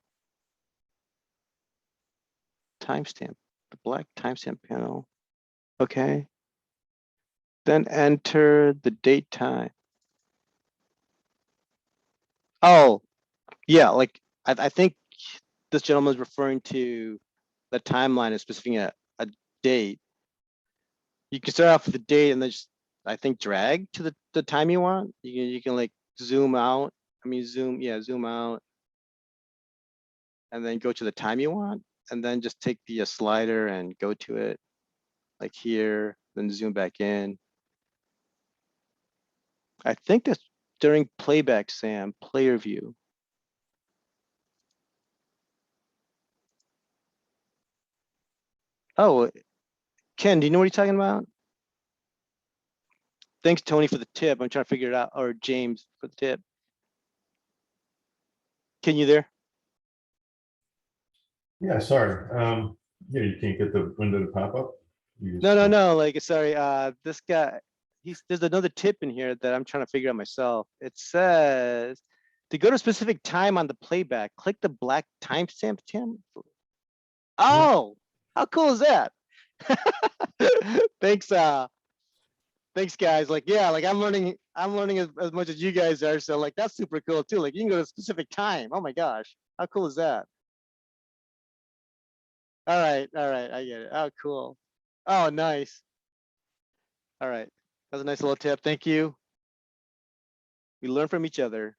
Timestamp, the black timestamp panel. Okay. Then enter the date time. Oh, yeah, like I think this gentleman is referring to the timeline is specifying a date. You can start off with the date and then just, I think, drag to the time you want. You can like zoom out. I mean, zoom out. And then go to the time you want. And then just take the slider and go to it like here, then zoom back in. I think that's during playback, Sam, player view. Oh, Ken, do you know what he's talking about? Thanks, Tony, for the tip. I'm trying to figure it out, or James for the tip. Can you there? Yeah, sorry. Yeah, you can't get the window to pop up. No. Like, sorry. This guy, there's another tip in here that I'm trying to figure out myself. It says to go to a specific time on the playback, click the black timestamp tab. Oh, how cool is that? Thanks, thanks, guys. Like, yeah, like I'm learning as much as you guys are. So like that's super cool too. Like you can go to a specific time. Oh my gosh, how cool is that? All right, I get it. Oh, cool. Oh, nice. All right, that's a nice little tip. Thank you. We learn from each other.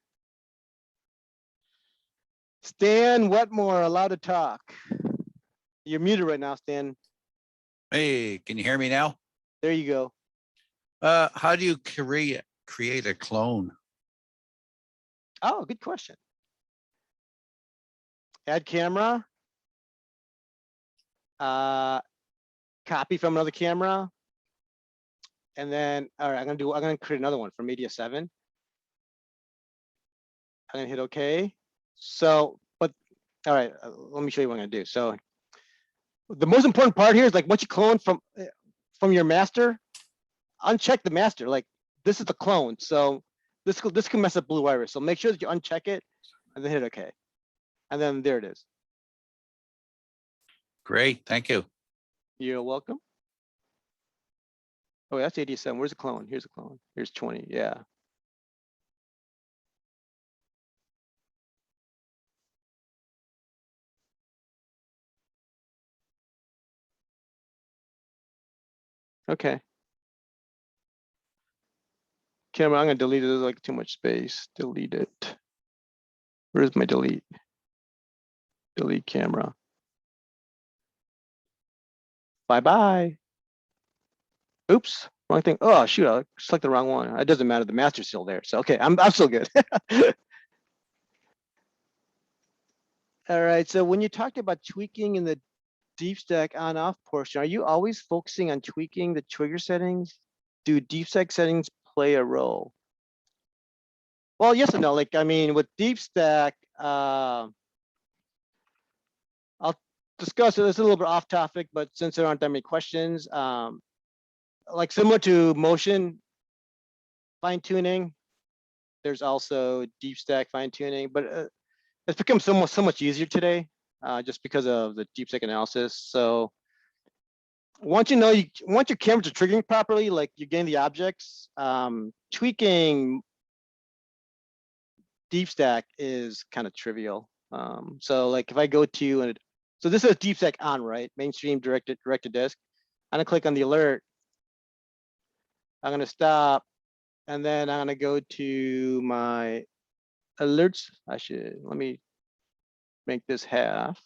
Stan Wetmore, allowed to talk. You're muted right now, Stan. Hey, can you hear me now? There you go. How do you create a clone? Oh, good question. Add camera. Copy from another camera. And then, all right, I'm gonna create another one from Media 7. I'm gonna hit OK. So, but all right, let me show you what I'm gonna do. So the most important part here is like once you clone from your master, uncheck the master. Like this is the clone. So this can mess up Blue Iris. So make sure that you uncheck it. and then hit OK. And then there it is. Great, thank you. You're welcome. Oh, that's 87. Where's the clone? Here's a clone. Here's 20. Yeah. Okay. Camera, I'm gonna delete it. There's like too much space. Delete it. Where's my delete? Delete camera. Bye-bye. Oops, wrong thing. Oh shoot, I selected the wrong one. It doesn't matter. The master's still there. So okay, I'm still good. All right. So when you talked about tweaking in the deep stack on off portion, are you always focusing on tweaking the trigger settings? Do deep stack settings play a role? Well, yes and no. Like, I mean, with deep stack, I'll discuss it. It's a little bit off topic, but since there aren't that many questions, like similar to motion fine tuning, there's also deep stack fine tuning, but it's become so much easier today, just because of the deep stack analysis. So once once your cameras are triggering properly, like you're getting the objects, tweaking deep stack is kind of trivial. So like if I go to, and so this is deep stack on, right? Mainstream directed disk. I'm gonna click on the alert. I'm gonna stop, and then I'm gonna go to my alerts. Let me make this half.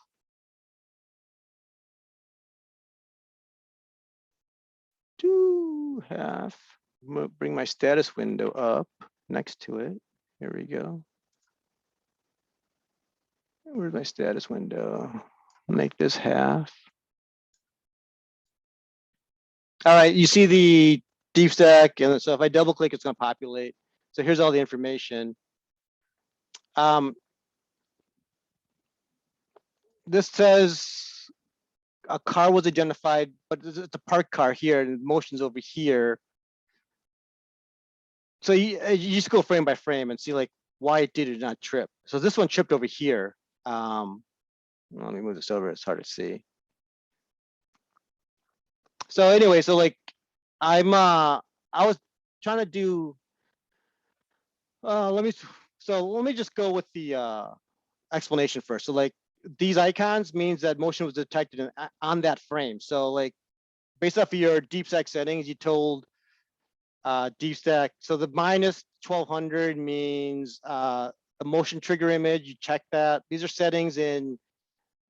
Half. I'm gonna bring my status window up next to it. Here we go. Where's my status window? Make this half. All right, you see the deep stack, and so if I double click, it's gonna populate. So here's all the information. This says a car was identified, but it's a parked car here, and motion's over here. So you just go frame by frame and see like why it did not trip. So this one tripped over here. Let me move this over. It's hard to see. So anyway, so like I was trying to do. Let me just go with the explanation first. So like these icons means that motion was detected on that frame. So like based off of your deep stack settings, you told deep stack. So the minus 1200 means the motion trigger image. You check that. These are settings in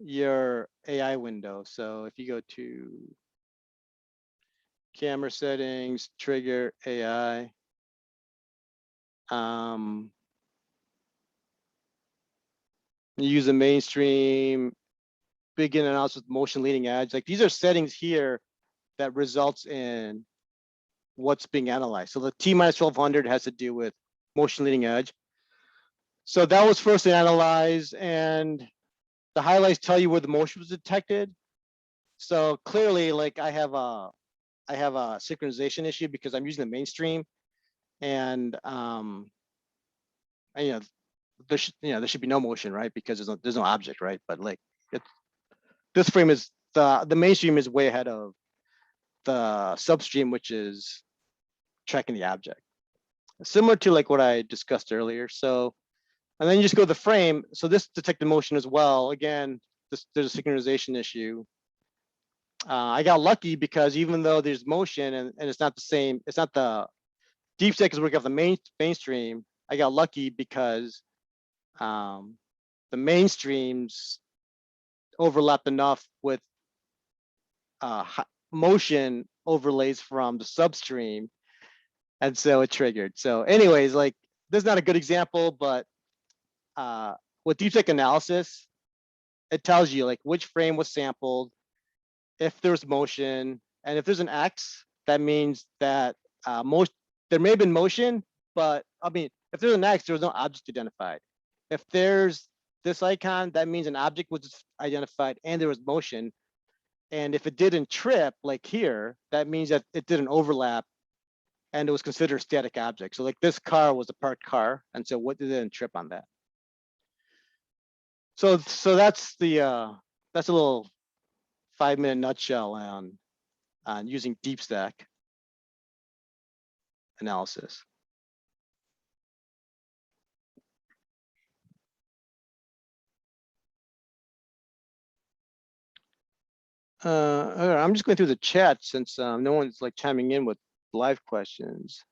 your AI window. So if you go to camera settings, trigger AI, you use a mainstream, begin analysis with motion leading edge. Like these are settings here that results in what's being analyzed. So the T minus 1200 has to do with motion leading edge. So that was first analyzed, and the highlights tell you where the motion was detected. So clearly, like I have a synchronization issue because I'm using the mainstream, and you know, there should be no motion, right? Because there's no object, right? But like this frame is the mainstream is way ahead of the substream, which is tracking the object. Similar to like what I discussed earlier. So, and then you just go to the frame. So this detected motion as well. Again, there's a synchronization issue. I got lucky because even though there's motion and it's not the same, it's not the deep stack is working off the mainstream. I got lucky because the mainstreams overlapped enough with motion overlays from the substream, and so it triggered. So anyways, like this is not a good example, but with deep stack analysis, it tells you like which frame was sampled, if there's motion, and if there's an X, that means that there may have been motion, but I mean, if there's an X, there was no object identified. If there's this icon, that means an object was identified and there was motion. And if it didn't trip, like here, that means that it didn't overlap and it was considered a static object. So like this car was a parked car, and so what didn't trip on that? So that's that's a little 5-minute nutshell on using deep stack analysis. All right, I'm just going through the chat since no one's like chiming in with live questions.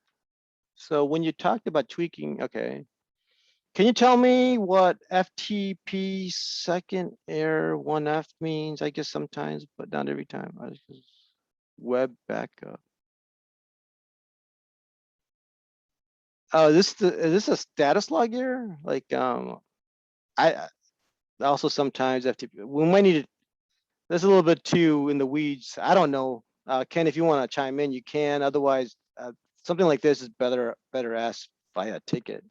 So when you talked about tweaking, okay. Can you tell me what FTP second error 1F means? I guess sometimes, but not every time. Web backup. Oh, is this a status log error? Like I also sometimes FTP. We might need to. That's a little bit too in the weeds. I don't know. Ken, if you want to chime in, you can. Otherwise, something like this is better asked via ticket.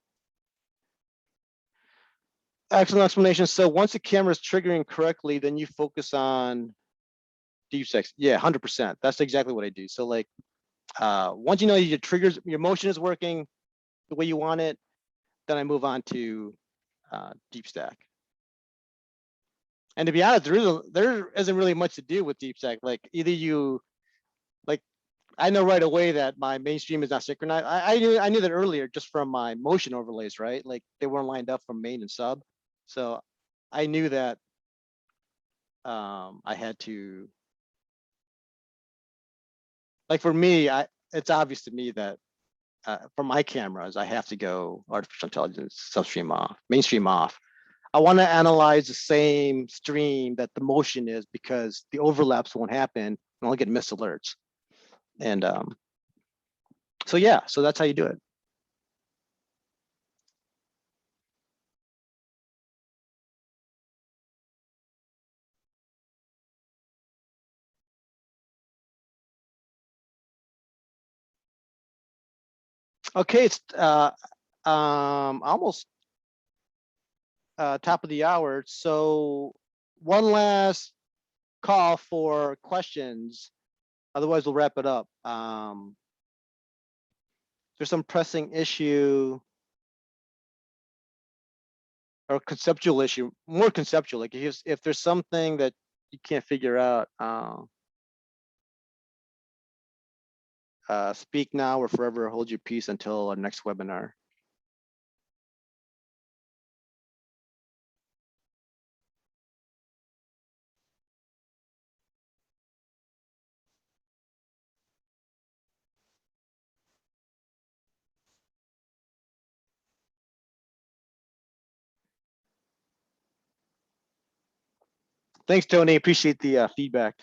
Excellent explanation. So once the camera is triggering correctly, then you focus on deep sex. Yeah, 100%. That's exactly what I do. So like, once you know your triggers, your motion is working the way you want it, then I move on to deep stack. And to be honest, there isn't really much to do with deep stack. Like either you, like, I know right away that my mainstream is not synchronized. I knew that earlier just from my motion overlays, right? Like they weren't lined up from main and sub. So I knew that I had to, like for me, it's obvious to me that for my cameras, I have to go artificial intelligence, substream off, mainstream off. I want to analyze the same stream that the motion is because the overlaps won't happen and I'll get missed alerts. And so yeah, so that's how you do it. Okay, it's almost top of the hour. So one last call for questions. Otherwise, we'll wrap it up. There's some pressing issue or conceptual issue, more conceptual. Like if there's something that you can't figure out, speak now or forever hold your peace until our next webinar. Thanks, Tony. Appreciate the feedback.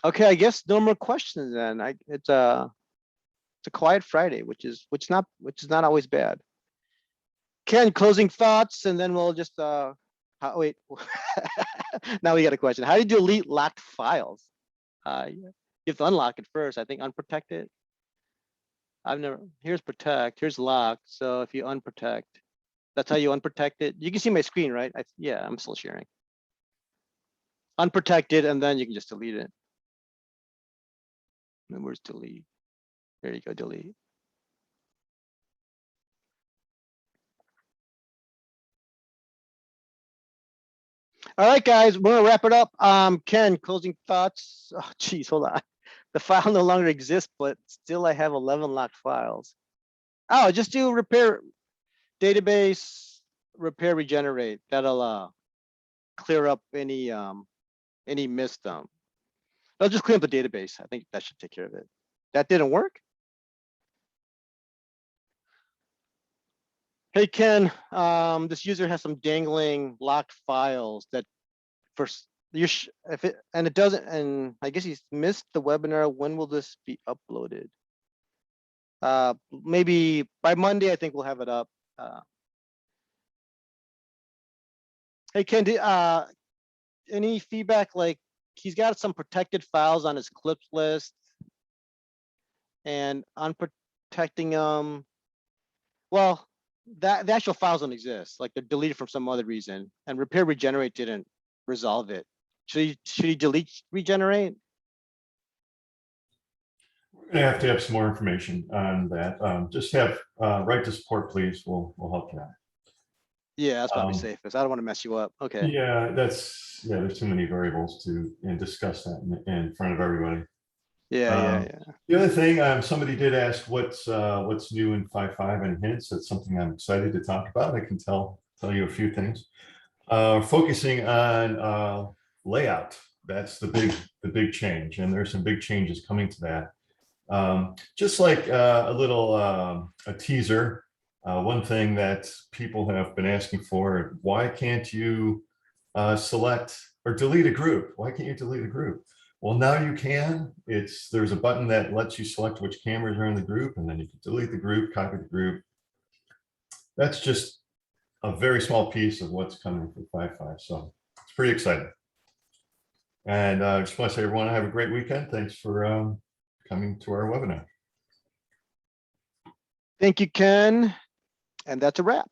Okay, I guess no more questions then. It's a quiet Friday, which is not always bad. Ken, closing thoughts, and then we'll just wait. Now we got a question. How do you delete locked files? You have to unlock it first. I think unprotected. I've never. Here's protect. Here's lock. So if you unprotect, that's how you unprotect it. You can see my screen, right? Yeah, I'm still sharing. Unprotected, and then you can just delete it. And where's delete? There you go, delete. All right, guys, we're gonna wrap it up. Ken, closing thoughts. Oh, geez, hold on. The file no longer exists, but still I have 11 locked files. Oh, just do repair database, repair, regenerate. That'll clear up any missed. I'll just clean up the database. I think that should take care of it. That didn't work. Hey Ken, this user has some dangling locked files that first if it and it doesn't, and I guess he's missed the webinar. When will this be uploaded? Maybe by Monday. I think we'll have it up. Hey Ken, any feedback? Like he's got some protected files on his clips list, and unprotecting them. Well, the actual files don't exist. Like they're deleted for some other reason, and repair regenerate didn't resolve it. Should he delete regenerate? We're gonna have to have some more information on that. Just have, write to support, please. We'll help you out. Yeah, that's probably Um, safest. I don't want to mess you up. Okay. Yeah, there's too many variables to, and discuss that in front of everybody. Yeah. The other thing, somebody did ask what's new in 5.5 and hints. That's something I'm excited to talk about. I can tell you a few things. Focusing on layout. That's the big change, and there's some big changes coming to that. Just like a little a teaser. One thing that people have been asking for: why can't you select or delete a group? Why can't you delete a group? Well, now you can. There's a button that lets you select which cameras are in the group, and then you can delete the group, copy the group. That's just a very small piece of what's coming for 5.5. So it's pretty exciting. And I just want to say, everyone, have a great weekend. Thanks for coming to our webinar. Thank you, Ken. And that's a wrap.